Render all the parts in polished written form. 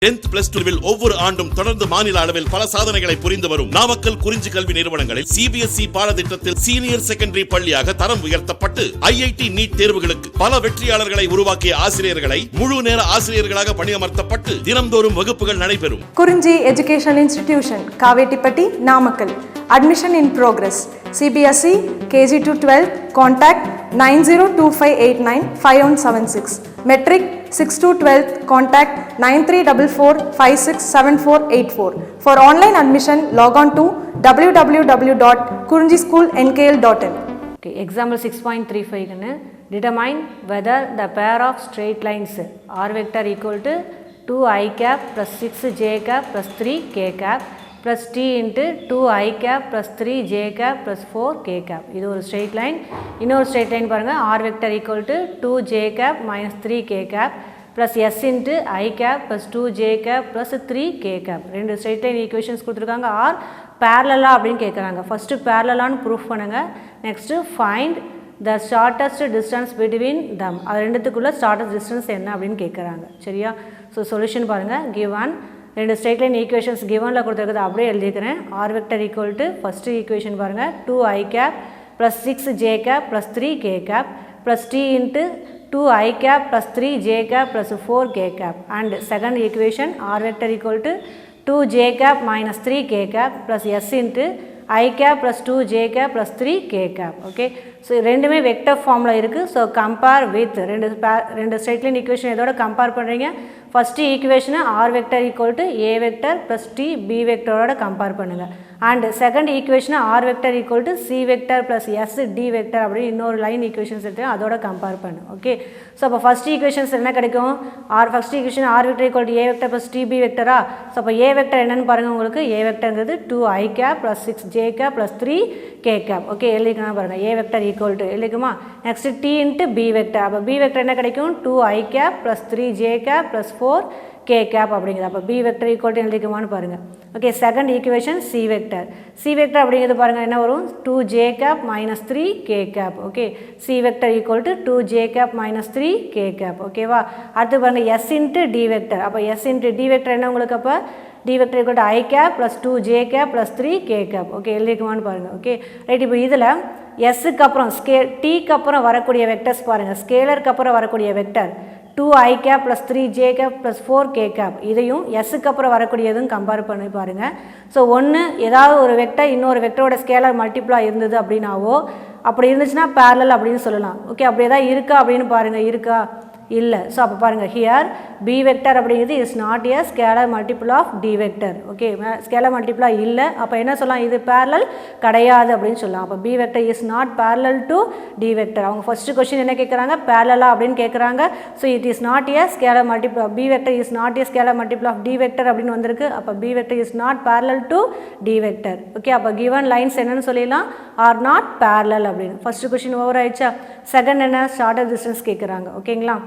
10th plus 12 ஒவ்வொரு ஆண்டும் தொடர்ந்து மாநில அளவில் பல சாதனைகளை புரிந்து வரும் நாமக்கல் குறிஞ்சி கல்வி நிறுவனங்களில் CBSE பாடத்திட்டத்தில் சீனியர் செகண்டரி பள்ளியாக தரம் உயர்த்தப்பட்டு IIT நீட் தேர்வுகளுக்கு பல வெற்றியாளர்களை உருவாக்கிய ஆசிரியர்களை முழு நேர ஆசிரியர்களாக பணியமர்த்தப்பட்டு தினம்தோறும் வகுப்புகள் நடைபெறும். குறிஞ்சி educational institution Kavettipatti Namakkal. Admission in progress. CBSE KG to 12 contact 9025895176. Metric 6 to 12 contact 9344567484. For online admission log on to www.kurinjischoolnkl.in. Okay, example 6.35 ன்னு determine whether the pair of straight lines r vector equal to 2i cap plus 6j cap plus 3k cap plus t into 2i cap plus 3j cap plus 4k cap. இது ஒரு straight line. இன்னொரு straight line பாருங்க, r vector equal to 2j cap minus 3k cap plus s into i cap plus 2j cap plus 3k cap. ரெண்டு straight line equations கொடுத்துருக்காங்க. r parallel அப்படின்னு கேட்குறாங்க. First parallel proof பண்ணுங்க. Next find the shortest distance between them. அது ரெண்டுத்துக்குள்ள shortest distance என்ன அப்படின்னு கேட்குறாங்க. சரியா? ஸோ சொல்யூஷன் பாருங்கள். given ரெண்டு ஸ்ட்ரெயிட் லைன் ஈக்குவேஷன்ஸ் கிவனில் கொடுத்துருக்குது அப்படியே எழுதிக்கிறேன். R vector equal to first equation பாருங்கள் 2i cap plus 6j cap plus 3k cap plus t into 2i cap plus 3j cap plus 4k cap and second equation R vector equal to 2j cap minus 3k cap plus s into i cap plus 2j cap plus 3k cap. Okay, so ரெண்டுமே vector ஃபார்மில் இருக்குது. So compare with ரெண்டு straight line equation எதோட compare பண்ணுறீங்க? First ஈக்குவேஷனை R vector equal to A vector plus T B வெக்டரோட compare பண்ணுங்கள். And second ஈக்குவேஷனை R vector equal to C vector plus S T vector அப்படின்னு இன்னொரு லைன் ஈக்குவேஷன்ஸ் எடுத்து அதோட கம்பேர் பண்ணு. ஓகே, ஸோ அப்போ ஃபஸ்ட் ஈக்குவேஷன்ஸ் என்ன கிடைக்கும்? First equation R vector equal to A vector plus T B வெக்டரா? ஸோ அப்போ ஏ வெக்டர் என்னென்னு பாருங்கள். உங்களுக்கு ஏ வெக்டர்ங்கிறது 2i cap plus 6j cap plus 3k cap. Okay, எழுதிக்கணும் பாருங்கள். ஏ வெக்டர் ஈக்குவல் டு எழுதிக்குமா? Next T into B vector. அப்போ பி வெக்டர் என்ன கிடைக்கும்? 2i cap plus 3j cap plus 4k cap அப்படிங்கிறது. அப்போ பி வெக்டர் ஈக்குவல் டு எழுதிக்குமான்னு பாருங்கள். Okay, second equation C vector. C vector அப்படிங்கிறது பாருங்கள் என்ன வரும்? 2j cap minus 3k cap. Okay, C vector equal to 2j cap minus 3k cap. ஓகேவா? அடுத்து பாருங்கள் எஸ் இன்ட்டு டி வெக்டர். அப்போ எஸ் இன்ட்டு டி வெக்டர் என்ன உங்களுக்கு? அப்போ D vector equal to i cap plus 2j cap plus 3k cap. Okay, எழுதிக்குமான்னு பாருங்கள். Okay right. இப்போ இதில் எஸ்ஸுக்கு அப்புறம் டீக்கு அப்புறம் வரக்கூடிய வெக்டர்ஸ் பாருங்கள். ஸ்கேலருக்கு அப்புறம் வரக்கூடிய vector 2i cap plus 3j cap plus 4k cap. இதையும் எஸ்ஸுக்கு அப்புறம் வரக்கூடியதும் கம்பேர் பண்ணி பாருங்கள். ஸோ ஒன்று ஏதாவது ஒரு வெக்டர் இன்னொரு வெக்டரோட ஸ்கேலர் மல்டிப்ளாக இருந்தது அப்படின்னாவோ, அப்படி இருந்துச்சுன்னா பேரலல் அப்படின்னு சொல்லலாம். ஓகே, அப்படி ஏதாவது இருக்கா அப்படின்னு பாருங்கள். இருக்கா? இல்லை. ஸோ அப்போ பாருங்கள், ஹியர் பி வெக்டர் அப்படிங்கிறது is not a scalar multiple of D vector. Okay, scalar மல்டிபிளாக இல்லை. அப்போ என்ன சொல்லலாம்? இது பேரலல் கிடையாது அப்படின்னு சொல்லலாம். அப்போ B vector is not parallel to d vector. அவங்க ஃபஸ்ட்டு கொஸ்டின் என்ன கேட்குறாங்க? பேரலா அப்படின்னு கேட்குறாங்க. So it is not a scalar multiple of B vector is not a scalar multiple of D vector அப்படின்னு வந்திருக்கு. அப்போ B vector is not parallel to d vector. Okay, அப்போ கிவன் லைன்ஸ் என்னன்னு சொல்லிடலாம்? ஆர் நாட் பேரலல் அப்படின்னு. First question over ஆயிடுச்சா? Second என்ன? Shorter distance கேட்குறாங்க. ஓகேங்களா?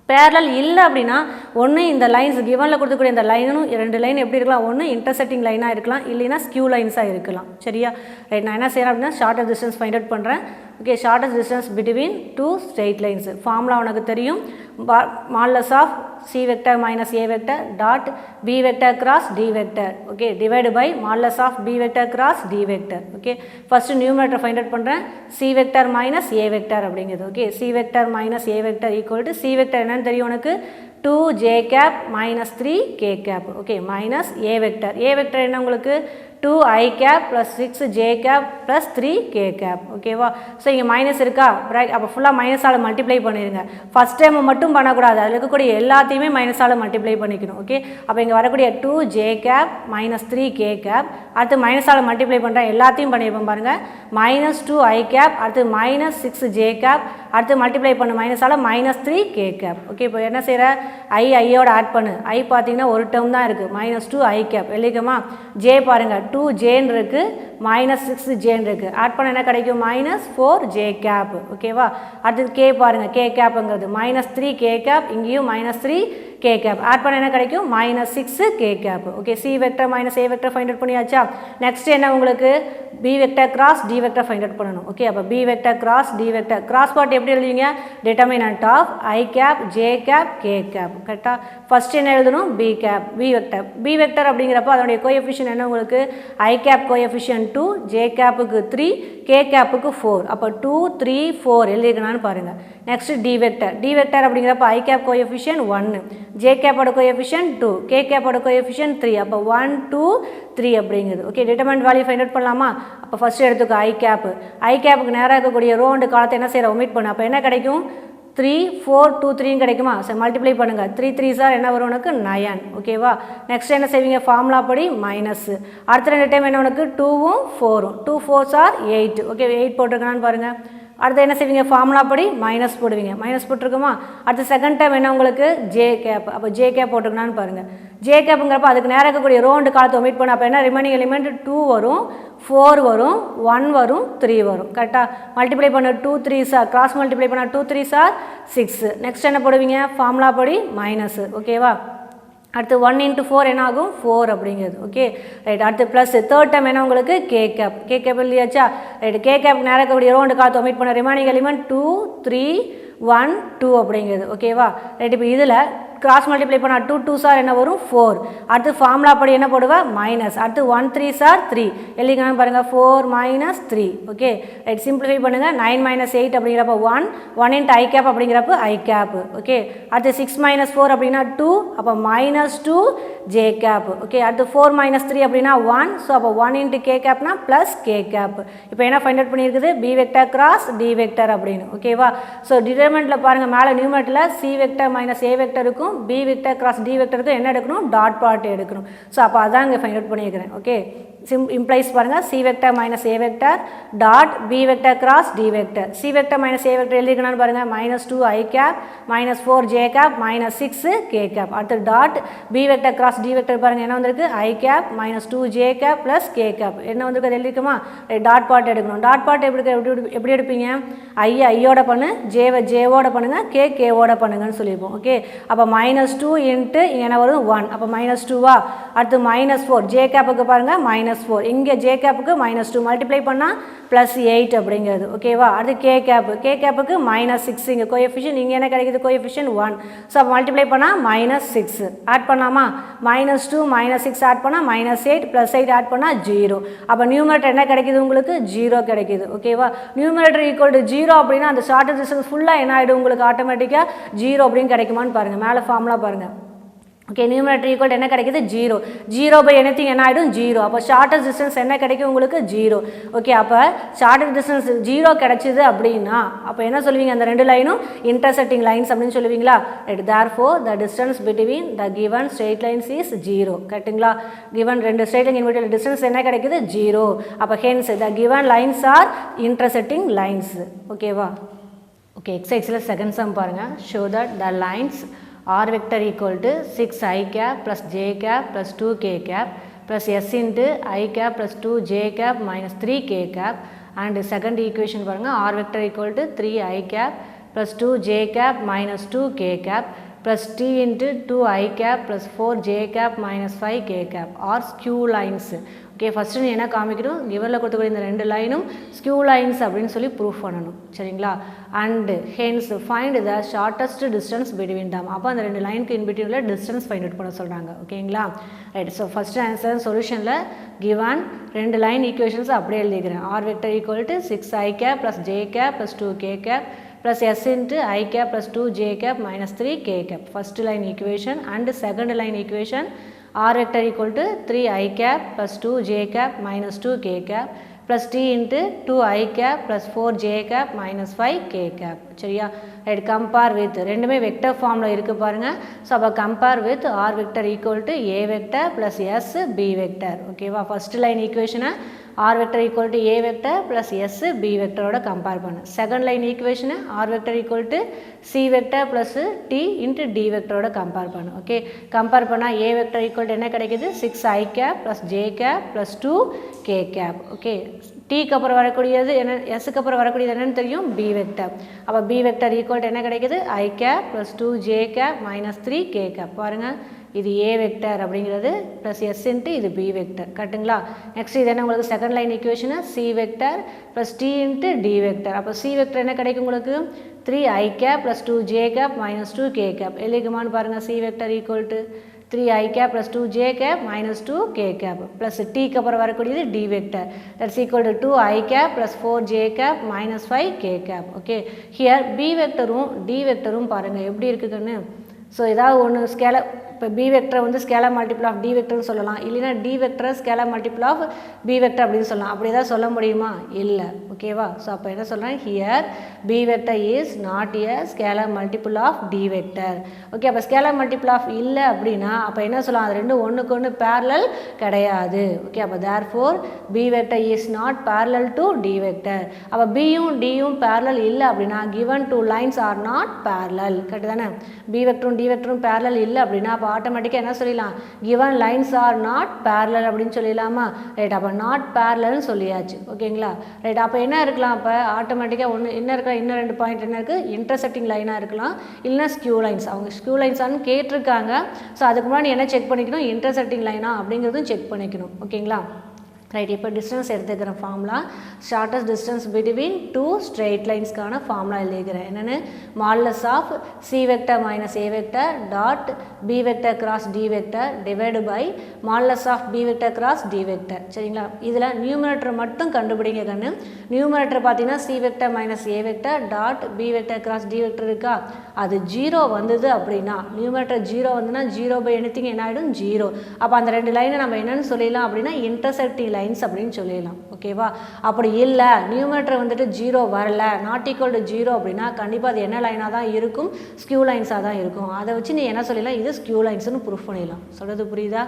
பேரலல் இல்லை அப்படின்னா ஒன்று இந்த லைன்ஸ் கிவனில் கொடுத்துக்கூடிய இந்த லைனும் ரெண்டு லைன் எப்படி இருக்கலாம்? ஒன்று இன்டர்செக்டிங் லைனாக இருக்கலாம், இல்லைன்னா ஸ்கியூ லைன்ஸாக இருக்கலாம். சரியா? ரைட். நான் என்ன செய்கிறேன் அப்படின்னா ஷார்ட்டர் டிஸ்டன்ஸ் ஃபைண்ட் அவுட் பண்ணுறேன். Okay, shortest distance between two straight lines formula உனக்கு தெரியும். Modulus of C vector minus A vector dot B vector cross D vector. Okay, divide by modulus of B vector cross D vector. Okay, first numerator find out பண்ணுறேன். C vector minus ஏ vector அப்படிங்கிறது. Okay, C vector minus A vector equal to C vector என்னன்னு தெரியும் உனக்கு? 2j cap minus 3k cap. Okay, minus A vector. A vector என்ன உங்களுக்கு? 2i cap plus 6j cap plus 3k cap. ஓகேவா? So இங்கே minus இருக்கா? அப்போ ஃபுல்லாக மைனஸால் மல்டிப்ளை பண்ணிடுங்க. ஃபஸ்ட் டைம் மட்டும் பண்ணக்கூடாது, அதில் இருக்கக்கூடிய எல்லாத்தையுமே மைனஸால் மல்டிப்ளை பண்ணிக்கணும். ஓகே, அப்போ இங்கே வரக்கூடிய 2j cap minus 3k gap அடுத்து மைனஸால் மல்டிப்ளை பண்ணுறேன். எல்லாத்தையும் பண்ணியிருப்போம் பாருங்கள். மைனஸ் 2i கேப் அடுத்து மைனஸ் 6j கேப் அடுத்து மல்டிப்ளை பண்ணு மைனஸால் மைனஸ் 3k கேப். ஓகே, இப்போ என்ன செய்கிற? ஐயோட ஆட் பண்ணு. ஐ பார்த்தீங்கன்னா ஒரு டேர்ம் தான் இருக்குது, மைனஸ் 2i கேப். எழுதிக்கமா? ஜே பாருங்கள் 2jன்னு இருக்குது, மைனஸ் 6jன்னு இருக்குது. ஆட் பண்ண என்ன கிடைக்கும்? Minus 4j cap. ஓகேவா? அடுத்தது கே பாருங்கள். கே கேப்புங்கிறது மைனஸ் 3k கேப், இங்கேயும் minus 3k K cap add பண்ண என்ன கிடைக்கும் -6 K cap okay C vector minus ஏ வெக்டர் ஃபைண்ட் அவுட் பண்ணியாச்சா நெக்ஸ்ட் என்ன உங்களுக்கு B vector cross D vector find out பண்ணணும் ஓகே அப்போ B vector cross D vector cross part எப்படி எழுதுவீங்க determinant of I cap J cap K cap கரெக்டாக first என்ன எழுதணும் பி கேப் பி வெக்டர் அப்படிங்கிறப்ப அதனுடைய கோஎஃபிஷியன்ட் என்ன உங்களுக்கு ஐ கேப் கோஎஃபிஷியன்ட் 2 ஜே கேப்புக்கு 3 கே கேப்புக்கு 4 அப்போ 2 3 4 எழுதிக்கலான்னு பாருங்கள் நெக்ஸ்ட் டி வெக்டர் அப்படிங்கிறப்ப ஐ கேப் கோஎஃபிஷியன்ட் 1 ஜே கேப்போட கோஎஃபிஷியன்ட் 2 கே கேப்போட கோஎஃபிஷியன்ட் 3 அப்போ 1 2 3 அப்படிங்கிறது okay determinant value find out பண்ணலாமா அப்போ ஃபர்ஸ்ட் எடுத்துக்கோ ஐ கேப்புக்கு நேராக இருக்கக்கூடிய ரோ அண்ட் காலத்தை என்ன செய்கிற ஒமிட் பண்ணு அப்போ என்ன கிடைக்கும் 3 4 2 3 கிடைக்குமா சரி மல்டிப்ளை பண்ணுங்கள் 3 3 சார் என்ன வரும் உனக்கு 9 ஓகேவா நெக்ஸ்ட் என்ன செய்வீங்க ஃபார்முலா படி மைனஸ் அடுத்த ரெண்டு டைம் என்ன உனக்கு 2ம் 4ம் 2 4 சார் 8 ஓகே 8 போட்டிருக்கான்னு பாருங்கள் அடுத்து என்ன செய்வீங்க ஃபார்முலா படி மைனஸ் போடுவீங்க மைனஸ் போட்டிருக்குமா அடுத்த செகண்ட் டைம் என்ன உங்களுக்கு ஜே கேப் அப்போ ஜே கேப் போட்டிருக்கலான்னு பாருங்கள் ஜே கேப்புங்கிறப்ப அதுக்கு நேராக இருக்கக்கூடிய ரோ அண்ட் காலத்தை ஒமிட் பண்ண அப்போ என்ன ரிமைனிங் எலிமெண்ட் 2 வரும் 4 வரும் 1 வரும் 3 வரும் கரெக்டாக மல்டிப்ளை பண்ண 2 3 சார் கிராஸ் மல்டிப்ளை பண்ண 2 3 சார் 6 நெக்ஸ்ட் என்ன போடுவீங்க ஃபார்முலா படி மைனஸ் ஓகேவா அடுத்து 1 × 4 என்ன ஆகும் 4 அப்படிங்கிறது ஓகே ரைட் அடுத்து ப்ளஸ் தேர்ட் டைம் என்ன உங்களுக்கு கே கேப் இல்லையாச்சா ரைட் கே கேப் நேராக இருக்கக்கூடிய ரோ அண்ட் காலத்தை ஒமிட் பண்ண ரிமைனிங் எலிமெண்ட் 2 3 1 2 அப்படிங்கிறது ஓகேவா ரைட் இப்போ இதில் கிராஸ் மல்டிப்ளை பண்ணால் 2 2 சார் என்ன வரும் 4 அடுத்து ஃபார்முலா படி என்ன போடுவா மைனஸ் அடுத்து 1 3 சார் 3 எழுதிக்கணும் பாருங்கள் 4 - 3 ஓகே ரைட் சிம்பிளிஃபை பண்ணுங்கள் 9 - 8 அப்படிங்கிறப்ப 1 × ஐ கேப் அப்படிங்கிறப்ப ஐ கேப் ஓகே அடுத்து 6 - 4 அப்படின்னா 2 அப்போ -2 ஜே கேப் ஓகே அடுத்து 4 - 3 அப்படின்னா 1 ஸோ அப்போ 1 × கே கேப்னா ப்ளஸ் கே கேப் இப்போ என்ன ஃபைண்ட் அவுட் பண்ணியிருக்குது B vector cross D vector அப்படின்னு ஓகேவா ஸோ டிட்டர்மினன்ட்டில் பாருங்கள் மேலே நியூமரேட்டரில் சி வெக்டர் மைனஸ் ஏ வெக்டருக்கும் பி வெக்டர் கிராஸ் டி வெக்டருக்கு என்ன எடுக்கணும் டாட் ப்ராடக்ட் எடுக்கணும் ஸோ அப்போ அதான் இங்கே ஃபைண்ட் அவுட் பண்ணியிருக்கிறேன் ஓகே இம்ப்ளைஸ் பாருங்கள் சி வெக்டர் மைனஸ் ஏ vector dot B vector cross D vector C vector minus ஏ வெக்டர் எழுதிக்கணும்னு பாருங்கள் -2 ஐ cap -4 J cap -6 K cap அடுத்து dot B vector cross D vector பாருங்கள் என்ன வந்திருக்கு I cap -2 J cap plus K cap என்ன வந்திருக்கு அது எழுதிக்குமா டாட் பார்ட் எடுக்கணும் டாட் பார்ட் எப்படி எடுப்பீங்க ஐயோட பண்ணு ஜேவை ஜேவோட பண்ணுங்க கேவோட பண்ணுங்கன்னு சொல்லியிருப்போம் ஓகே அப்போ -2 இன்ட்டு இங்கே என்ன வரும் 1 அப்போ -2வா அடுத்து -4 ஜே கேப்புக்கு பாருங்கள் -4 இங்கே ஜே கேப்புக்கு -2 மல்டிப்ளை பண்ணால் +8 அப்படிங்கிறது ஓகேவா அடுத்து கே கேப்புக்கு -6 இங்கே கோஎஃபிஷியன்ட் இங்கே என்ன கிடைக்குது கோஎஃபிஷியன்ட் 1 ஸோ அப்போ மல்டிப்ளை பண்ணால் -6 ஆட் பண்ணாமா -2 -6 ஆட் பண்ணால் -8 +8 ஆட் பண்ணால் 0 அப்போ நியூமரேட்டர் என்ன கிடைக்குது உங்களுக்கு 0 கிடைக்குது ஓகேவா நியூமரேட்டர் ஈக்குவல் டு 0 அப்படின்னா அந்த ஷார்ட்டஸ்ட் டிஸ்டன்ஸ் ஃபுல்லாக என்ன ஆகிடும் உங்களுக்கு ஆட்டோமேட்டிக்காக 0 அப்படின்னு கிடைக்குமான்னு பாருங்கள் மேலே ஃபார்முலா பாருங்கள் ஓகே நியூமரேட்டர் ஈக்குவல் என்ன கிடைக்குது 0 பை எனிதிங் என்ன ஆகிடும் 0 அப்போ ஷார்ட்டஸ்ட் டிஸ்டன்ஸ் என்ன கிடைக்கும் உங்களுக்கு 0 ஓகே அப்போ ஷார்ட்டஸ்ட் டிஸ்டன்ஸ் 0 கிடைச்சிது அப்படின்னா அப்போ என்ன சொல்லுவீங்க அந்த ரெண்டு லைனும் இன்டர்செக்டிங் லைன்ஸ் அப்படின்னு சொல்லுவீங்களா right therefore the distance between the given straight lines is 0 கரெக்ட்டுங்களா given ரெண்டு straight line இன்வெர்டட் டிஸ்டன்ஸ் என்ன கிடைக்குது 0 அப்போ hence the given lines are intersecting lines ஓகேவா ஓகே எக்ஸசைஸில் செகண்ட் சம் பாருங்கள் show that the lines r vector equal to 6 I cap plus j cap plus 2 k cap plus s into I cap plus 2 j cap minus 3 k cap and second equation பாருங்க r vector equal to 3 I cap plus 2 j cap minus 2 k cap plus t into 2 I cap plus 4 j cap minus 5 k cap are skew lines okay first நீ என்ன காமிக்கணும் கிவனில் கொடுத்துக்கூடிய இந்த ரெண்டு லைனும் skew lines அப்படின்னு சொல்லி proof பண்ணணும் சரிங்களா and hence find the shortest distance between தம் அப்போ அந்த ரெண்டு லைனுக்கு இன்பிட்வீனில் டிஸ்டன்ஸ் ஃபைண்ட் அவுட் பண்ண சொல்கிறாங்க ஓகேங்களா ரைட் ஸோ ஃபஸ்ட்டு ஆன்சர் சொல்யூஷனில் கிவன் ரெண்டு லைன் ஈக்குவேஷன்ஸ் அப்படியே எழுதிக்கிறேன் R vector equal to 6 I cap plus j cap plus 2 k cap plus s into I cap plus 2 j cap minus 3 k cap first line equation and second line equation r vector equal to 3 I cap plus 2 j cap minus 2 k cap plus t into 2 I cap plus 4 j cap minus 5 k cap சரியா right compare with ரெண்டுமே vector ஃபார்மில் இருக்குது பாருங்கள் so அப்போ compare with R vector equal to A vector plus S B vector ஓகேவா first line ஈக்குவேஷனை R vector equal to A vector plus S B வெக்டரோட compare பண்ணு செகண்ட் லைன் ஈக்குவேஷனை R vector equal to C vector plus T into D வெக்டரோட compare பண்ணு okay compare பண்ணால் A vector equal to என்ன கிடைக்குது 6 I cap plus J cap plus 2 K cap okay டீக்கு அப்புறம் வரக்கூடியது என்ன, எஸ்ஸுக்கு அப்புறம் வரக்கூடியது என்னன்னு தெரியும், பி வெக்டர். அப்போ பி வெக்டர் ஈக்குவல் என்ன கிடைக்குது, I cap plus 2j cap minus 3k cap. பாருங்கள், இது ஏ வெக்டர் அப்படிங்கிறது ப்ளஸ் எஸ் இன்ட்டு இது பி வெக்டர். கரெக்டுங்களா? நெக்ஸ்ட் இது என்ன உங்களுக்கு second line equation, C vector plus T into D vector. அப்போ சி வெக்டர் என்ன கிடைக்கும் உங்களுக்கு, 3i gap plus 2j cap minus 2k cap. எழுதிக்குமான்னு பாருங்கள், C vector equal to 3i cap plus 2j cap minus 2k cap plus t க்கு அப்புறம் வரக்கூடியது d vector, that's equal to 2i cap plus 4j cap minus 5k cap. Okay, here b vectorும் d vectorும் பாருங்க எப்படி இருக்குன்னு. So ஏதாவது ஒன்று scalar, இப்போ b vector வந்து ஸ்கேலர் மல்டிபிள் ஆஃப் டி வெக்டர்னு சொல்லலாம், இல்லைனா d vector scalar multiple of B vector அப்படின்னு சொல்லலாம். அப்படி ஏதாவது சொல்ல முடியுமா? இல்லை. ஓகேவா? ஸோ அப்போ என்ன சொல்கிறேன், here B vector is not a scalar multiple of D vector. Okay, அப்போ ஸ்கேலர் மல்டிபிள் ஆஃப் இல்லை அப்படின்னா அப்போ என்ன சொல்லலாம், அது ரெண்டும் ஒன்றுக்கு ஒன்று பேரலல் கிடையாது. ஓகே, அப்போ therefore b vector is not parallel to d vector. அப்போ பியும் டியும் பேரலல் இல்லை அப்படின்னா given two lines are not parallel. Correct தானே? பி வெக்டரும் டி வெக்டரும் பேரலல் இல்லை அப்படின்னா அப்போ ஆட்டோமேட்டிக்காக என்ன சொல்லிடலாம், given lines are not parallel அப்படின்னு சொல்லிடலாமா? ரைட், அப்போ நாட் பேரலல்னு சொல்லியாச்சு. ஓகேங்களா? ரைட், அப்போ என்ன இருக்கலாம், அப்போ ஆட்டோமேட்டிக்காக ஒன்று என்ன இருக்கலாம், இன்னும் 2 பாயிண்ட் என்ன இருக்குது, இன்டர்செக்டிங் லைனாக இருக்கலாம், இல்லைனா ஸ்கியூ லைன்ஸ். அவங்க ஸ்கியூ லைன்ஸான்னு கேட்டிருக்காங்க. ஸோ அதுக்கு முன்னாடி என்ன செக் பண்ணிக்கணும், இன்டர்செக்டிங் லைனா அப்படிங்கிறதும் செக் பண்ணிக்கணும். ஓகேங்களா? ரைட், இப்போ டிஸ்டன்ஸ் எடுத்துக்கிற formula, shortest distance between 2 straight லைன்ஸ்க்கான ஃபார்முலா எழுதிக்கிறேன். என்னென்னு, modulus of C vector minus A vector dot B vector cross D vector divide by modulus of B vector cross D vector. சரிங்களா? இதில் numerator மட்டும் கண்டுபிடிங்க கண்ணு. நியூமரேட்டர் பார்த்தீங்கன்னா சி வெக்டர் மைனஸ் ஏ vector dot B vector cross D vector இருக்கா, அது 0 வந்தது அப்படின்னா, நியூமரேட்டர் 0 வந்துன்னா 0 பை எனிதிங் என்ன ஆகிடும், 0. அப்போ அந்த 2 லைனை நம்ம என்னென்னு சொல்லிடலாம் அப்படின்னா இன்டர்செக்டிங் லைன் அப்படின்னு சொல்லிடலாம். ஓகேவா? அப்படி இல்லை, நியூமரேட்டர் வந்துட்டு 0 வரல, நாட் ஈக்குவல் டு 0 அப்படின்னா கண்டிப்பாக அது என்ன லைனாக தான் இருக்கும், ஸ்கியூ லைன்ஸாக தான் இருக்கும். அதை வச்சு நீ என்ன சொல்லிடலாம், இது ஸ்கியூ லைன்ஸ்னு ப்ரூஃப் பண்ணிடலாம். சொல்கிறது புரியுதா?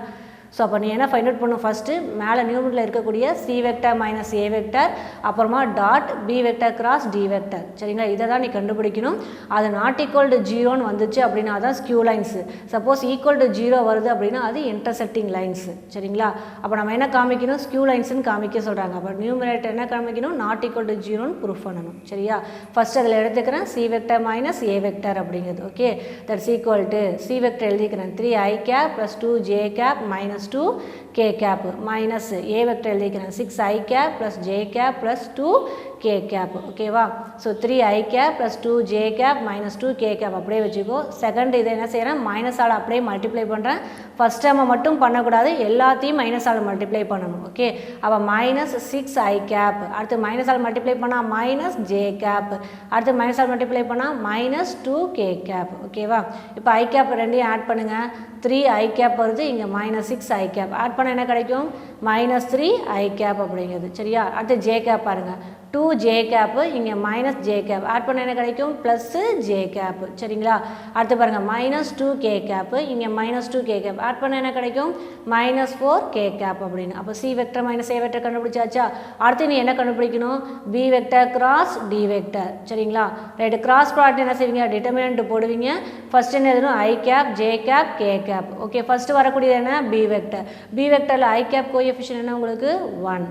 ஸோ அப்போ நீ என்ன ஃபைண்ட் அவுட் பண்ணும், ஃபஸ்ட்டு மேலே நியூமரேட்டரில் இருக்கக்கூடிய சி வெக்டர் மைனஸ் ஏ வெக்டர் அப்புறமா dot B vector cross D vector. சரிங்களா? இதை தான் நீ கண்டுபிடிக்கணும். அது நாட் ஈக்குவல் டு 0ன்னு வந்துச்சு அப்படின்னா தான் skew lines. Suppose equal to 0 வருது அப்படின்னா அது இன்டர்செக்டிங் லைன்ஸு. சரிங்களா? அப்போ நம்ம என்ன காமிக்கணும், ஸ்கியூ லைன்ஸ்னு காமிக்க சொல்கிறாங்க. அப்போ நியூமரேட்டர் என்ன காமிக்கணும், நாட் ஈக்குவல் டு 0ன்னு ப்ரூஃப் பண்ணணும். சரியா? ஃபஸ்ட்டு அதில் எடுத்துக்கிறேன் சி வெக்டர் மைனஸ் ஏ வெக்டர் அப்படிங்கிறது. Okay, that's equal to C vector எழுதிக்கிறேன் 3i cap plus 2j cap minus 2k cap minus a vector எழுதிக்கிறேன் 6i cap plus j cap plus 2k cap. ஓகேவா? So 3i cap plus 2j cap minus 2k cap அப்படியே வச்சுக்கோ. Second இதை என்ன செய்கிறேன், மைனஸால் அப்படியே multiply பண்ணுறேன். ஃபஸ்ட் டேர்மை மட்டும் பண்ணக்கூடாது, எல்லாத்தையும் மைனஸால் மல்டிப்ளை பண்ணணும். ஓகே, அப்போ மைனஸ் 6i cap, அடுத்து மைனஸால் மல்டிப்ளை பண்ணால் மைனஸ் j cap, அடுத்து மைனஸால் மல்டிப்ளை பண்ணால் மைனஸ் 2k cap. ஓகேவா? இப்போ i cap ரெண்டையும் ஆட் பண்ணுங்கள். 3i cap வருது, இங்கே மைனஸ் 6i cap ஆட் பண்ண என்ன கிடைக்கும், மைனஸ் 3i cap அப்படிங்கிறது. சரியா? அடுத்து j cap பாருங்கள், 2j cap, இங்கே மைனஸ் j cap ஆட் பண்ண என்ன கிடைக்கும், ப்ளஸ் j cap. சரிங்களா? அடுத்து பாருங்கள் மைனஸ் 2k cap, இங்கே மைனஸ் 2k cap ஆட் பண்ண என்ன கிடைக்கும், மைனஸ் 4k cap அப்படின்னு. அப்போ சி வெக்டர் மைனஸ் ஏ வெக்டர் கண்டுபிடிச்சாச்சா? அடுத்து நீ என்ன கண்டுபிடிக்கணும், B vector cross D vector. சரிங்களா? ரைட்டு, கிராஸ் ப்ராடக்ட் என்ன செய்வீங்க, டிட்டர்மினன்ட் போடுவீங்க. ஃபர்ஸ்ட் என்ன எழுதணும், i cap, j cap, k cap. Okay, first வரக்கூடியது என்ன, பி வெக்டர். பி வெக்டரில் i cap கோஎஃபிஷியன்ட் என்ன உங்களுக்கு 1.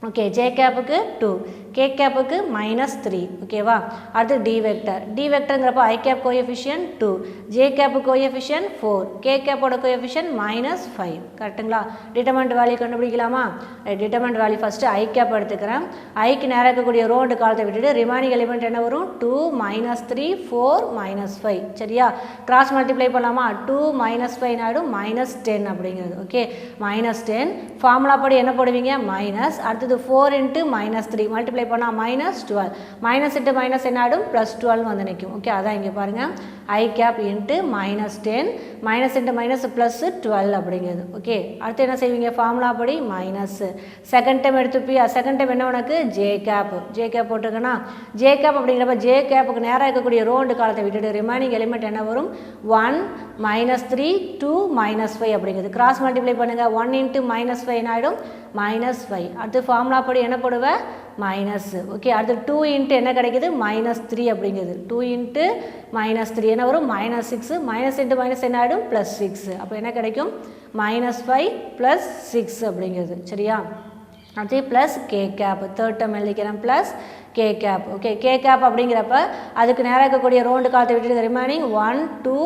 ஓகே, j கேப்புக்கு 2, k கேப்புக்கு மைனஸ் 3. ஓகேவா? அடுத்து டி வெக்டர். டி வெக்டருங்கிறப்ப i cap coefficient 2, j cap coefficient 4, k கேப்போட கோஎஃபிஷியன்ட் மைனஸ் 5. கரெக்டுங்களா? டிட்டர்மெண்ட் வேல்யூ கண்டுபிடிக்கலாமா? Determinant value first i cap எடுத்துக்கிறேன். ஐக்கு நேராக இருக்கக்கூடிய ரோண்டு காலத்தை விட்டுட்டு ரிமைனிங் எலிமெண்ட் என்ன வரும், 2 மைனஸ் 3 4 மைனஸ் 5. சரியா? கிராஸ் மல்டிப்ளை பண்ணலாமா, 2 மைனஸ் 5 ஆகிடும் மைனஸ் 10 அப்படிங்கிறது. ஓகே, மைனஸ் 10 ஃபார்முலா படி என்ன போடுவீங்க, மைனஸ், அடுத்தது 4 இன்ட்டு மைனஸ் 3 மல்டிப்ளை பண்ணால் மைனஸ் 12, மைனஸ் இன்ட்டு மைனஸ் என்ன ஆகிடும், ப்ளஸ் 12 வந்து நிற்கும். ஓகே, அதான் இங்கே பாருங்கள், I cap into minus 10 minus into minus plus 12 அப்படிங்கிறது. ஓகே, அடுத்து என்ன செய்வீங்க, ஃபார்முலா படி மைனஸ். செகண்ட் டைம் எடுத்துப்பியா, செகண்ட் டைம் என்ன உனக்கு, ஜே கேப். ஜே கேப் போட்டிருக்கேன்னா, ஜே கேப் அப்படிங்கிறப்ப ஜே கேப்புக்கு நேராக இருக்கக்கூடிய ரோண்டு காலத்தை விட்டுட்டு ரிமைனிங் எலிமெண்ட் என்ன வரும், 1 மைனஸ் 3 2 மைனஸ் 5 அப்படிங்கிறது. கிராஸ் மல்டிப்ளை பண்ணுங்கள், 1 இன்ட்டு மைனஸ் 5 ஆகிடும் மைனஸ் 5. அடுத்து ஃபார்முலா படி என்ன போடுவேன், மைனஸ். ஓகே, அடுத்து 2 இன்ட்டு என்ன கிடைக்குது, மைனஸ் 3 அப்படிங்கிறது. 2 இன்ட்டு மைனஸ் 3 என்ன வரும், மைனஸ் 6, மைனஸ் இன்ட்டு மைனஸ் என்ன ஆகிடும், ப்ளஸ் 6. அப்போ என்ன கிடைக்கும், மைனஸ் 5 ப்ளஸ் 6 அப்படிங்கிறது. சரியா? அடுத்து plus K cap, third term எழுதிக்கிறேன் plus K cap. Okay, K cap அப்படிங்கிறப்ப அதுக்கு நேராக இருக்கக்கூடிய ரவுண்டு காலத்தை விட்டுட்டு ரிமைனிங் 1 2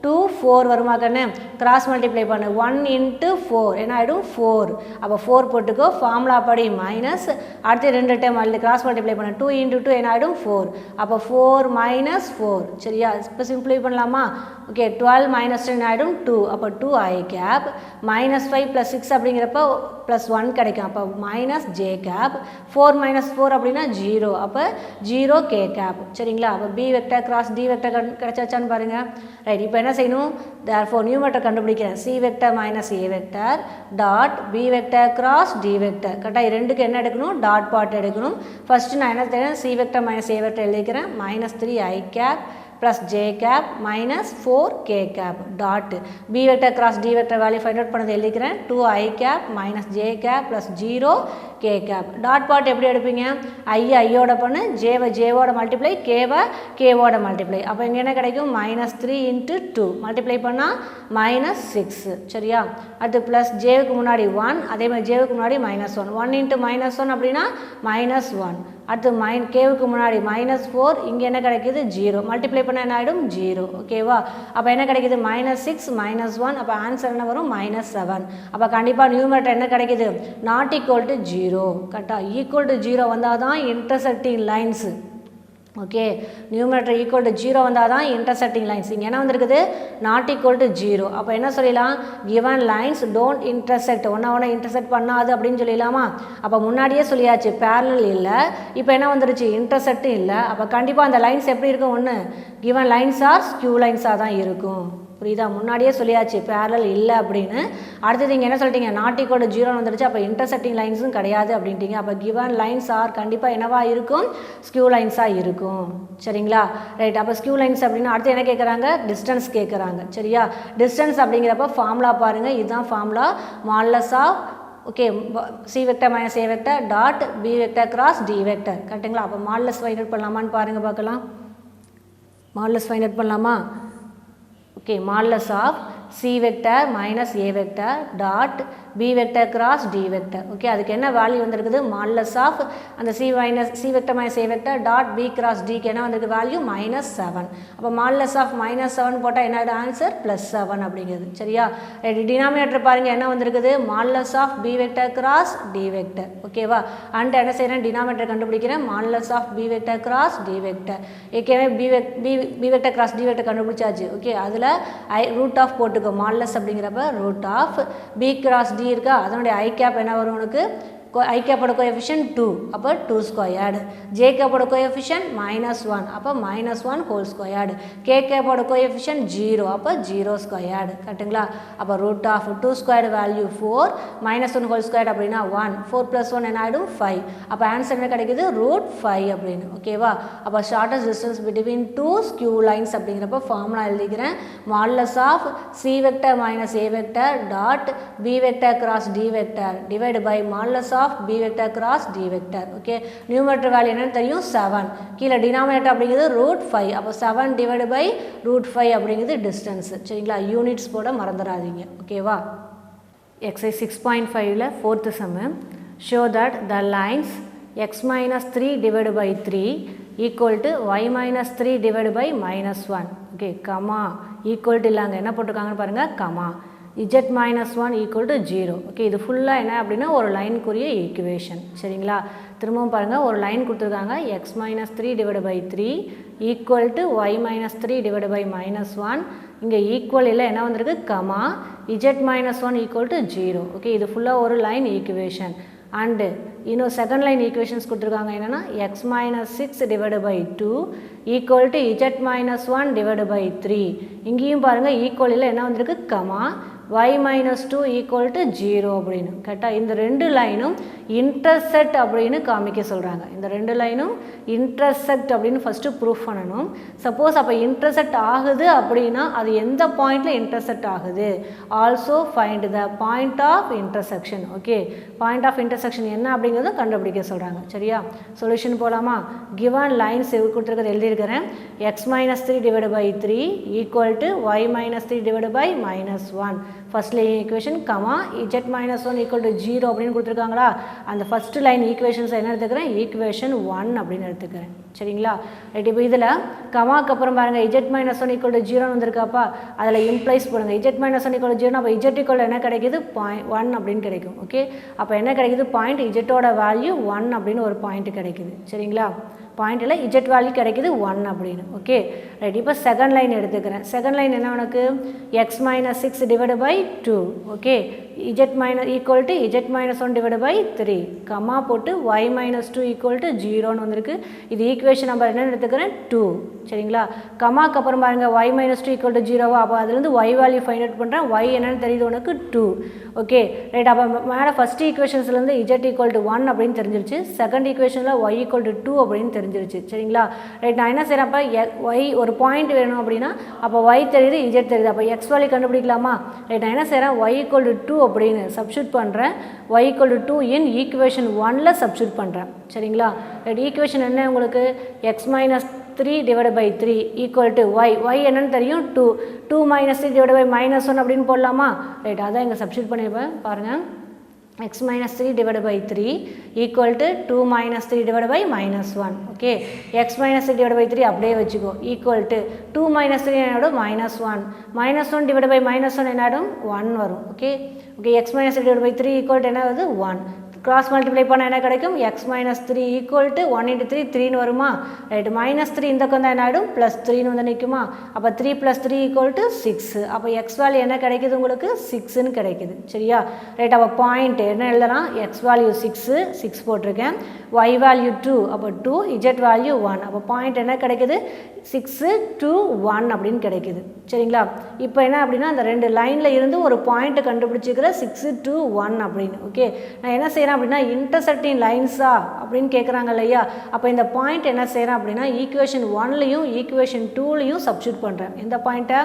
2 4 வருமா கண்ணு, கிராஸ் மல்டிப்ளை பண்ணு 1 into 4 என்ன ஆகிடும் 4. அப்போ 4 போட்டுக்கோ, ஃபார்முலா படி மைனஸ் அடுத்து 2 டைம் அல்லது கிராஸ் மல்டிப்ளை பண்ணு 2 into 2 என்ன ஆகிடும் 4. அப்போ 4 minus 4 சரியா. இப்போ சிம்பிளை பண்ணலாமா. ஓகே, 12 minus 10 ஆகிடும் 2. அப்போ 2 I கேப் minus 5 plus 6 அப்படிங்கிறப்ப ப்ளஸ் 1 கிடைக்கும். அப்போ மைனஸ் ஜே கேப், 4 minus 4 அப்படின்னா 0. அப்போ 0 கே கேப் சரிங்களா. அப்போ B vector cross D vector கிடைச்சாச்சான்னு பாருங்கள். ரைட், இப்போ என்ன செய்யணும், தேர்ஃபோர் நியூமரேட்டர் கண்டுபிடிக்கிறேன். சி வெக்டர் மைனஸ் ஏ vector dot B vector cross D vector. கரெக்டாக ரெண்டுக்கு என்ன எடுக்கணும், டாட் பார்ட் எடுக்கணும். ஃபஸ்ட்டு நான் என்ன செய்யறேன், சி வெக்டர் மைனஸ் ஏ வெக்டர் எழுதிக்கிறேன். minus 3 I cap plus j cap minus 4 k cap dot b vector cross d vector value find out பண்ணது எழுதிக்கிறேன். 2 I cap minus j cap plus 0 k cap dot part எப்படி எடுப்பீங்க, i ஐயோட பண்ணு, j வை j ஓட multiply, k வை k ஓட multiply. அப்போ இங்கே என்ன கிடைக்கும், minus 3 into 2 மல்டிப்ளை பண்ணால் minus 6 சரியா. அடுத்து ப்ளஸ் ஜேவுக்கு முன்னாடி 1, அதே மாதிரி ஜேவுக்கு முன்னாடி minus 1, 1 into minus 1 அப்படின்னா minus 1. அடுத்து கேவுக்கு முன்னாடி மைனஸ் 4, இங்கே என்ன கிடைக்கிது 0, மல்டிப்ளை பண்ண என்ன ஆகிடும் 0. ஓகேவா. அப்போ என்ன கிடைக்கிது minus 6 minus 1, அப்போ ஆன்சர் என்ன வரும் minus 7. அப்போ கண்டிப்பாக நியூமரேட்டர் என்ன கிடைக்கிது, நாட் ஈக்குவல் டு 0. கரெக்டாக ஈக்குவல் டு 0 வந்தால் தான் intersecting lines. Okay, numerator equal to 0 வந்தால் தான் இன்டர்செக்டிங் லைன்ஸ். இங்கே என்ன வந்திருக்குது, நாட் ஈக்குவல் டு 0. அப்போ என்ன சொல்லிடலாம், கிவன் லைன்ஸ் டோன்ட் இன்டர்செக்ட், ஒன்றா இன்டர்செக்ட் பண்ணாது அப்படின்னு சொல்லிடலாமா. அப்போ முன்னாடியே சொல்லியாச்சு பேரலல் இல்லை, இப்போ என்ன வந்துருச்சு இன்டர்செக்டும் இல்லை. அப்போ கண்டிப்பாக அந்த லைன்ஸ் எப்படி இருக்கும், ஒன்று கிவன் லைன்ஸ் ஆர் ஸ்கியூ லைன்ஸாக தான் இருக்கும். புரியுதா, முன்னாடியே சொல்லியாச்சு பேரலல் இல்லை அப்படின்னு. அடுத்தது இங்கே என்ன சொல்லிட்டீங்க, நாட் ஈக்குவல் டு 0 வந்துருச்சு, அப்போ இன்டர்செக்டிங் லைன்ஸும் கிடையாது அப்படின்ட்டீங்க. அப்போ கிவன் லைன்ஸ் ஆர் கண்டிப்பாக என்னவா இருக்கும், ஸ்கியூ லைன்ஸாக இருக்கும் சரிங்களா. ரைட், அப்போ ஸ்கியூ லைன்ஸ் அப்படின்னா அடுத்து என்ன கேட்குறாங்க, டிஸ்டன்ஸ் கேட்குறாங்க சரியா. டிஸ்டன்ஸ் அப்படிங்கிறப்ப ஃபார்முலா பாருங்கள், இதுதான் formula, modulus of okay C vector minus A vector dot B vector cross D vector. கரெக்டுங்களா. அப்போ மாடுலஸ் ஃபைண்ட் அவுட் பண்ணலாமான்னு பாருங்கள், பார்க்கலாம். மாடுலஸ் ஃபைண்ட் அவுட் பண்ணலாமா. Okay, modulus of c vector minus a vector dot b vector cross d vector. Okay, அதுக்கு என்ன value வந்திருக்குது, modulus of அந்த c vector minus a vector dot b cross d க்கு என்ன வந்திருக்கு வேல்யூ minus 7. அப்போ modulus of minus 7 போட்டால் என்ன ஆன்சர் plus 7 அப்படிங்கிறது சரியா. டினாமினேட்டர் பாருங்க என்ன வந்திருக்குது, modulus of b vector cross d vector. ஓகேவா. அண்ட் என்ன செய்கிறேன், டினாமினேட்டர் கண்டுபிடிக்கிறேன், modulus of b vector cross d vector. ஏற்கனவே b vector cross d vector கண்டுபிடிச்சாச்சு. ஓகே, அதில் ரூட் ஆஃப் போட்டுக்கோ, மாடுலஸ் அப்படிங்கிறப்ப root of b cross d இருக்கா, அதனுடைய ஐ கேப் என்ன வரும் உனக்கு, ஐ கேப்போட கோஎஃபிஷியன்ட் 2, அப்போ 2 ஸ்கொயர்டு. ஜே கேப்போட கோஎஃபிஷியன்ட் -1, அப்போ -1 ஹோல் ஸ்கொயர்டு. கே கேப்போட கோஎஃபிஷியன்ட் 0, அப்போ 0 ஸ்கொயர்டு. கரெக்டுங்களா. அப்போ root of 2 squared value 4, -1 whole squared அப்படின்னா 1, 4 + 1 என்ன ஆகிடும் 5. அப்போ ஆன்சர் என்ன கிடைக்குது, √5 அப்படின்னு. ஓகேவா. அப்போ shortest distance between 2 skew lines அப்படிங்கிறப்ப ஃபார்முலா எழுதிக்கிறேன், modulus of C vector minus A vector dot B vector cross D vector divide by modulus of b vector cross d vector. Okay, numerator value என்னன்னு தெரியும் 7, கீழே denominator அப்படிங்கிறது √5. அப்போ 7 divide by √5 அப்படிங்கிறது distance சரிங்களா. Units போட மறந்துடாதீங்க. ஓகேவா. எக்ஸசைஸ் 6.5ல 4th sum, show that the lines x minus 3 divided by 3 equal to y minus 3 divided by -1. Okay, comma equal to இல்லைங்க என்ன போட்டிருக்காங்கன்னு பாருங்கள், comma z minus 1 equal to 0. Okay, இது ஃபுல்லாக என்ன அப்படின்னா ஒரு லைனுக்குரிய ஈக்குவேஷன் சரிங்களா. திரும்பவும் பாருங்கள், ஒரு லைன் கொடுத்துருக்காங்க, x minus 3 divided by 3 equal to y minus 3 divided by -1. இங்கே ஈக்குவல் இல்லை என்ன வந்திருக்கு, comma z minus 1 equal to 0. Okay, இது ஃபுல்லாக ஒரு லைன் ஈக்குவேஷன். அண்டு இன்னும் செகண்ட் லைன் ஈக்குவேஷன்ஸ் கொடுத்துருக்காங்க, என்னென்னா x minus 6 divided by 2 equal to z minus 1 divided by 3. இங்கேயும் பாருங்கள் ஈக்குவல் இல்லை என்ன வந்திருக்கு, comma y minus 2 equal to 0 அப்படின்னு. கரெக்டாக. இந்த ரெண்டு லைனும் இன்டர்செக்ட் அப்படின்னு காமிக்க சொல்கிறாங்க. இந்த ரெண்டு லைனும் இன்டர்செக்ட் அப்படின்னு ஃபஸ்ட்டு ப்ரூஃப் பண்ணணும். சப்போஸ் அப்போ இன்டர்செக்ட் ஆகுது அப்படின்னா அது எந்த பாயிண்டில் இன்டர்செக்ட் ஆகுது, also find the point of intersection. Okay, point of intersection என்ன அப்படிங்கிறத கண்டுபிடிக்க சொல்கிறாங்க சரியா. சொல்யூஷன் போகலாமா. கிவன் லைன்ஸ் கொடுத்துருக்கிறது எழுதியிருக்கிறேன், x minus 3 divided by 3 equal to y minus 3 divided by -1. First line equation comma z minus 1 equal to 0 அப்படின்னு கொடுத்துருக்காங்களா, அந்த ஃபர்ஸ்ட் லைன் ஈக்குவேஷன்ஸ் என்ன எடுத்துக்கிறேன், ஈக்குவேஷன் 1 அப்படின்னு எடுத்துக்கிறேன். சரிங்களா ரைட். இப்போ இதில் கமாக்கு அப்புறம் பாருங்கள் z மைனஸ் 1 ஈக்குவல் டு 0 வந்திருக்காப்பா, அதில் இம்ப்ளைஸ் போடுங்க z மைனஸ் 1 ஈக்குவல் டு 0. அப்போ z ஈக்குவல் என்ன கிடைக்குது, 1 அப்படின்னு கிடைக்கும். ஓகே, அப்போ என்ன கிடைக்குது, பாயிண்ட் z-ஓட வேல்யூ 1 அப்படின்னு ஒரு பாயிண்ட் கிடைக்குது. சரிங்களா, பாயிண்டில் z வேல்யூ கிடைக்குது 1 அப்படின்னு. Okay right. இப்போ செகண்ட் லைன் எடுத்துக்கிறேன். செகண்ட் லைன் என்ன உனக்கு, x minus 6 divide by 2. Okay, z minus equal to z minus 1 divide by 3 comma போட்டு y மைனஸ் 2 ஈக்குவல் டு 0ன்னு வந்திருக்கு. இது ஈக்குவேஷன் நம்பர் என்னென்னு எடுத்துக்கிறேன், 2. சரிங்களா, கமாக்கு அப்புறம் பாருங்கள் y மைனஸ் 2 ஈக்குவல் டு 0வா, அப்போ அதுலேருந்து y வேல்யூ ஃபைண்ட் அவுட் பண்ணுறேன். y என்னென்னு தெரியுது உனக்கு, 2. Okay right. அப்போ மேலே ஃபஸ்ட் ஈக்குவேஷன்ஸ்லேருந்து z ஈக்குவல் டு 1 அப்படின்னு தெரிஞ்சிருச்சு, செகண்ட் ஈக்குவேஷனில் y ஈக்குவல் டு 2 அப்படின்னு தெரிஞ்சிருச்சு. சரிங்களா ரைட். நான் என்ன செய்கிறேன், அப்போ y ஒரு பாயிண்ட் வேணும் அப்படின்னா அப்போ y தெரியுது, z தெரியுது, அப்போ x வேல்யூ கண்டுபிடிக்கலாமா. ரைட், நான் என்ன செய்கிறேன், y ஈக்குவல் டு 2 அப்படின்னு சப்ஸ்டியூட் பண்ணுறேன். y equal to 2 in equation 1ல் சப்ஸ்டியூட் பண்ணுறேன். சரிங்களா ரைட். ஈக்குவேஷன் என்ன உங்களுக்கு, x minus 3 divide by 3 equal to y என்னன்னு தெரியும், 2 மைனஸ் 3 டிவைட் பை மைனஸ் 1 அப்படின்னு போடலாமா. ரைட், அதான் இங்கே சப்ஸ்டியூட் பண்ணியிருப்பேன் பாருங்கள். x minus 3 divided by 3 equal to 2 minus 3 divided by minus 1. Okay, x minus 3 divided by 3 அப்படியே வச்சுக்கோ, equal to 2 minus 3 என்னடும் minus 1, minus 1 divided by minus 1 என்னடும் 1 வரும். Okay, x minus 3 divided by 3 equal to என்ன வருது, 1. Cross multiply பண்ண என்ன கிடைக்கும், x minus 3 equal to 1 into 3 3ன்னு வருமா. Right, minus 3 இந்த பக்கம் என்ன ஆகிடும், ப்ளஸ் 3ன்னு வந்து நிற்குமா. அப்போ 3 + 3 equal to 6. அப்போ x வேல்யூ என்ன கிடைக்குது உங்களுக்கு, 6ன்னு கிடைக்குது. சரியா ரைட். அப்போ பாயிண்ட் என்ன எழுதலாம், x வேல்யூ 6 போட்டிருக்கேன், y வேல்யூ 2, அப்போ 2, z வேல்யூ 1. அப்போ பாயிண்ட் என்ன கிடைக்குது, 6 2 1 அப்படின்னு கிடைக்குது. சரிங்களா, இப்போ என்ன அப்படின்னா அந்த ரெண்டு லைனில் இருந்து ஒரு பாயிண்ட்டை கண்டுபிடிச்சிக்கிற 6 2 1 அப்படின்னு. ஓகே, நான் என்ன செய்கிறேன் அப்படின்னா இன்டர்செக்டிங் லைன்ஸா அப்படின்னு கேட்குறாங்க இல்லையா. அப்போ இந்த பாயிண்ட் என்ன செய்கிறேன் அப்படின்னா ஈக்குவேஷன் 1லையும் ஈக்குவேஷன் 2லையும் சப்ஸ்டியூட் பண்ணுறேன். எந்த பாயிண்ட்டை,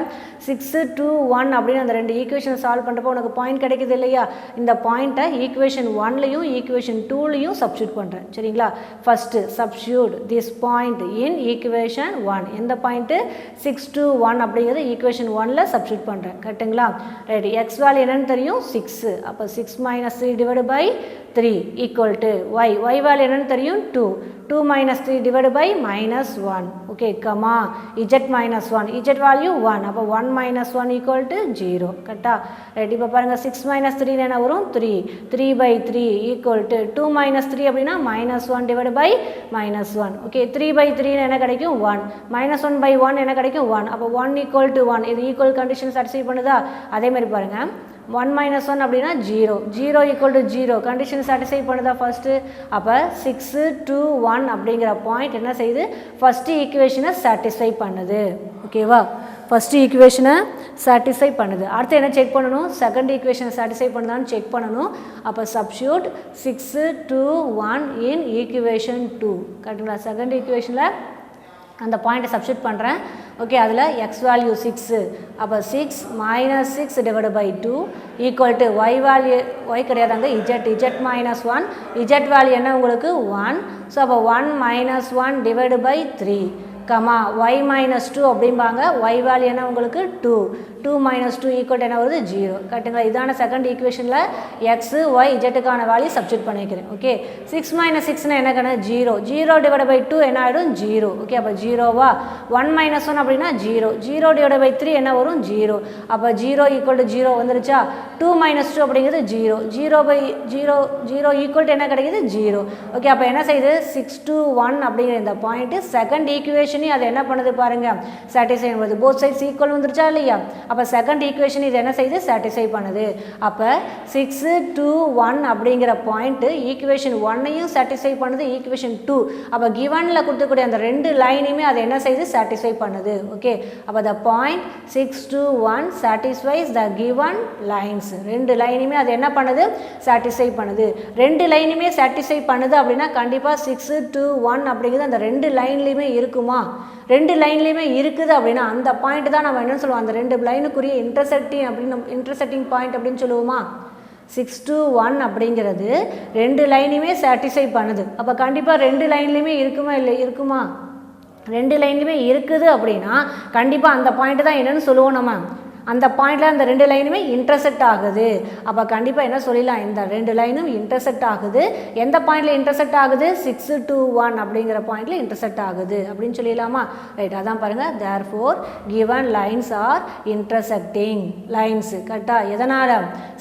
6 2 1 அப்படின்னு அந்த ரெண்டு ஈக்குவேஷன் சால்வ் பண்ணுறப்போ உனக்கு பாயிண்ட் கிடைக்குது இல்லையா. இந்த பாயிண்ட்டை ஈக்குவேஷன் 1லையும் ஈக்குவேஷன் 2லையும் சப்ஸ்டியூட் பண்ணுறேன். சரிங்களா, first substitute this point in equation 1. எந்த பாயிண்ட்டு, 6 2 1 அப்படிங்கிறது ஈக்குவேஷன் 1ல் சப்ஸ்டியூட் பண்ணுறேன். கரெக்டுங்களா ரைட். எக்ஸ் வேல்யூ என்னன்னு தெரியும், 6. அப்போ 6 minus 3 divided by 3 equal to y value என்னன்னு தெரியும், 2 minus 3 divided by minus 1. Okay, comma z minus 1, z value 1. அப்போ 1 minus 1 equal to 0. கரெக்டா ரைட். இப்போ பாருங்கள் 6 minus 3 என்ன வரும், 3 by 3 equal to 2 minus 3 அப்படின்னா minus 1 divided by minus 1. Okay, 3 by 3 என்ன கிடைக்கும், 1. minus 1 by 1 என்ன கிடைக்கும், 1. அப்போ 1 equal to 1. இது ஈக்குவல் கண்டிஷன் சாட்டிஸ்ஃபை பண்ணுதா. அதே மாதிரி பாருங்கள் 1 minus 1 அப்படின்னா 0 equal to 0 கண்டிஷன் சாட்டிஸ்ஃபை பண்ணுதா ஃபஸ்ட்டு. அப்போ 6 2 1 அப்படிங்கிற பாயிண்ட் என்ன செய்யுது, ஃபஸ்ட்டு ஈக்குவேஷனை சாட்டிஸ்ஃபை பண்ணுது. ஓகேவா, ஃபஸ்ட்டு ஈக்குவேஷனை சாட்டிஸ்ஃபை பண்ணுது. அடுத்து என்ன செக் பண்ணணும், செகண்ட் ஈக்குவேஷனை சாட்டிஸ்ஃபை பண்ணுதான்னு செக் பண்ணணும். அப்போ சப்ஸ்டியூட் 6 2 1 இன் ஈக்குவேஷன் 2. கரெக்டுங்களா, செகண்ட் ஈக்குவேஷனில் அந்த பாயிண்ட்டை சப்ஸ்டியூட் பண்ணுறேன். ஓகே, அதில் எக்ஸ் வேல்யூ 6, அப்போ 6 minus 6 divided by 2 equal to y value, y கிடையாதாங்க, z minus 1, z value என்ன உங்களுக்கு 1. ஸோ அப்போ 1 minus 1 divided by 3 comma y minus 2 அப்படிம்பாங்க. y வேல்யூ என்ன உங்களுக்கு 2 minus 2 ஈக்குவல் என்ன வருது, 0. கரெக்டுங்களா, இதான செகண்ட் ஈக்குவேஷனில் எக்ஸ் ஒய் இஜெட்டுக்கான வேல்யூ சப்ஸ்டியூட் பண்ணிக்கிறேன். ஓகே, 6 minus 6னா என்ன கணக்கு, 0 டிவைட் பை 2 என்ன ஆகிடும், 0. ஓகே, அப்போ 0வா. 1 minus 1 அப்படின்னா 0 டிவைட் பை 3 என்ன வரும், 0. அப்போ 0 ஈக்குவல் டு 0 வந்துருச்சா. 2 minus 2 அப்படிங்கிறது 0 by 0 ஈக்குவல் டு என்ன கிடைக்குது, 0. ஓகே, அப்போ என்ன செய்யுது, 6 2 1 அப்படிங்கிற இந்த பாயிண்ட்டு செகண்ட் ஈக்குவேஷன் அது என்ன பண்ணுது பாருங்க, சாட்டிஸ்ஃபை பண்ணுது. போத் சைட்ஸ் ஈக்குவல் வந்துருச்சா இல்லையா. அப்போ செகண்ட் ஈக்குவேஷன் இது என்ன செய்யுது, சாட்டிஸ்ஃபை பண்ணுது. அப்போ 6 2 1 அப்படிங்கிற பாயிண்ட் ஈக்குவேஷன் 1ஐயும் சாட்டிஸ்ஃபை பண்ணுது, ஈக்குவேஷன் 2. அப்போ கிவனில் கொடுத்துக்கூடிய அந்த ரெண்டு லைனையுமே அது என்ன செய்யுது, சாட்டிஸ்ஃபை பண்ணுது. ஓகே, அப்போ the point 6 2 1 satisfies the given lines. ரெண்டு லைனுமே அது என்ன பண்ணுது, சாட்டிஸ்ஃபை பண்ணுது. ரெண்டு லைனுமே சாட்டிஸ்ஃபை பண்ணுது அப்படின்னா கண்டிப்பாக 6 2 1 அப்படிங்கிறது அந்த ரெண்டு லைன்லேயுமே இருக்குமா. ரெண்டு லைன்லேயுமே இருக்குது அப்படின்னா அந்த பாயிண்ட் தான் நம்ம என்ன சொல்லுவோம், அந்த ரெண்டு லைனுக்குரிய இன்டர்செக்டிங் பாயிண்ட் அப்படின்னு சொல்லுவோமா. 6 2 1 அப்படிங்கிறது ரெண்டு லைனையுமே சாட்டிஸ்ஃபை பண்ணுது. அப்போ கண்டிப்பாக ரெண்டு லைன்லேயுமே இருக்குமா. ரெண்டு லைன்லையுமே இருக்குது அப்படின்னா கண்டிப்பாக அந்த பாயிண்ட் தான் என்னென்னு சொல்லுவோம் நம்ம, அந்த பாயிண்டில் அந்த 2 லைனுமே இன்டர்செக்ட் ஆகுது. அப்போ கண்டிப்பாக என்ன சொல்லிடலாம், இந்த 2 லைனும் இன்டர்செக்ட் ஆகுது. எந்த பாயிண்டில் இன்டர்செக்ட் ஆகுது, 6 to 1 அப்படிங்கிற பாயிண்டில் இன்டர்செக்ட் ஆகுது அப்படின்னு சொல்லிடலாமா? ரைட், அதான் பாருங்கள், therefore given lines are intersecting lines. கரெக்டாக எதனால்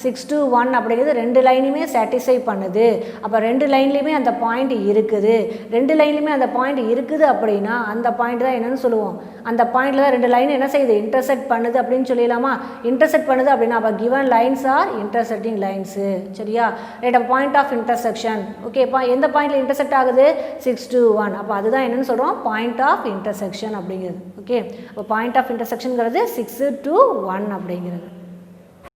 6 to 1 அப்படிங்கிறது 2 லைனுமே சாட்டிஸ்ஃபை பண்ணுது. அப்போ 2 லைன்லேயுமே அந்த பாயிண்ட் இருக்குது. 2 லைன்லேயுமே அந்த பாயிண்ட் இருக்குது அப்படின்னா அந்த பாயிண்ட் தான் என்னன்னு சொல்லுவோம், அந்த பாயிண்டில் தான் 2 லைன் என்ன செய்யுது, இன்டர்செக்ட் பண்ணுது அப்படின்னு சொல்லிடலாமா? இன்டர்செக்ட் பண்ணுது அப்படின்னா அப்போ given lines are intersecting lines. சரியா? ரைட், அப்போ பாயிண்ட் ஆஃப் இன்டர்செக்ஷன். ஓகே, எந்த பாயிண்டில் இன்டர்செக்ட் ஆகுது, 6 to 1. அப்போ அதுதான் என்னன்னு சொல்கிறோம், பாயிண்ட் ஆஃப் இன்டர்செக்ஷன் அப்படிங்கிறது. ஓகே, அப்போ பாயிண்ட் ஆஃப் இன்டர்செக்ஷனுங்கிறது 6 to 1 அப்படிங்கிறது.